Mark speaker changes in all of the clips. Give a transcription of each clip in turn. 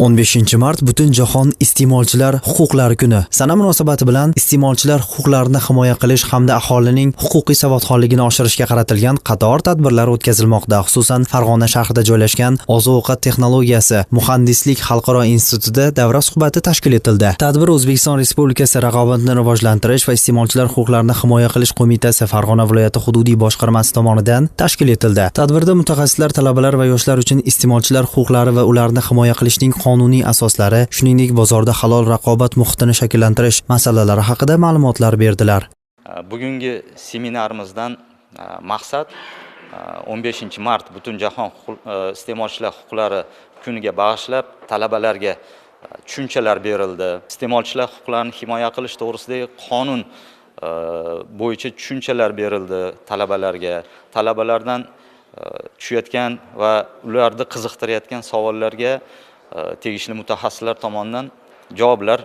Speaker 1: 15 mart Butunjahon iste'molchilar huquqlari kuni. Sana munosabati bilan iste'molchilar huquqlarini himoya qilish hamda aholining huquqiy savodxonligini oshirishga qaratilgan qator tadbirlar o'tkazilmoqda. Xususan, Farg'ona shahrida joylashgan Oziq-ovqat texnologiyasi muhandislik xalqaro institutida davra suhbati tashkil etildi. Tadbir O'zbekiston Respublikasi Raqobatni rivojlantirish va iste'molchilar huquqlarini himoya qilish qo'mitasi Farg'ona viloyati hududiy boshqarmasi tomonidan tashkil etildi. Tadbirda mutaxassislar, talabalar va yoshlar uchun iste'molchilar huquqlari va ularni himoya qilishning qonuniy asoslari, shuningdek bozorda halol raqobat muhitini shakllantirish masalalari haqida ma'lumotlar berdilar.
Speaker 2: Bugungi seminarimizdan maqsad 15 mart Butunjahon iste'molchilar huquqlari kuniga bag'ishlab talabalarga tushunchalar berildi. Iste'molchilar huquqlarini himoya qilish to'g'risidagi qonun bo'yicha tushunchalar berildi talabalarga. Talabalardan tushayotgan va ularni qiziqtirayotgan savollarga tegishli mutaxassislar tomonidan javoblar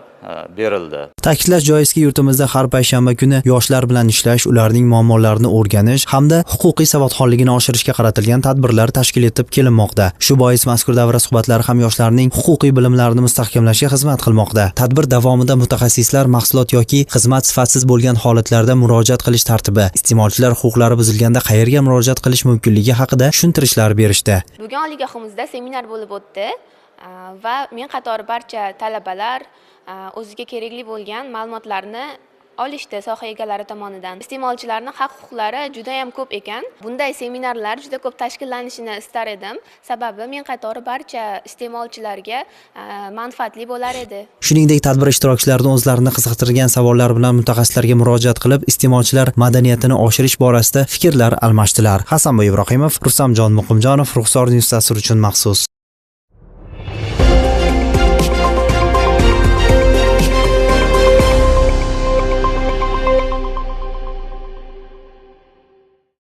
Speaker 2: berildi.
Speaker 1: Ta'kidlash joizki, yurtimizda har payshanba kuni yoshlar bilan ishlash, ularning muammolarini o'rganish hamda huquqiy savodxonligini oshirishga qaratilgan tadbirlar tashkil etib kelinmoqda. Shu bois mazkur davra suhbatlari ham yoshlarning huquqiy bilimlarini mustahkamlashga xizmat qilmoqda. Tadbir davomida mutaxassislar mahsulot yoki xizmat sifatsiz bo'lgan holatlarda murojaat qilish tartibi, iste'molchilar huquqlari buzilganda qayerga murojaat qilish mumkinligi haqida tushuntirishlar berishdi.
Speaker 3: Bugun oliygohimizda seminar bo'lib o'tdi va men qatori barcha talabalar o'ziga kerakli bo'lgan ma'lumotlarni olishdi soha egalari tomonidan. Iste'molchilarning haq-huquqlari juda ham ko'p ekan. Bunday seminarlar juda ko'p tashkillanishini istar edim. Sababi men qatori barcha iste'molchilarga manfaatli bo'lar edi.
Speaker 1: Shuningdek, tadbir ishtirokchilarini o'zlarini qiziqtirgan savollar bilan mutaxassislarga murojaat qilib, iste'molchilar madaniyatini oshirish borasida fikrlar almashdilar. Hasanboy Ibrohimov, Rustamjon Muqimjonov, Ruxsor News dastur uchun maxsus.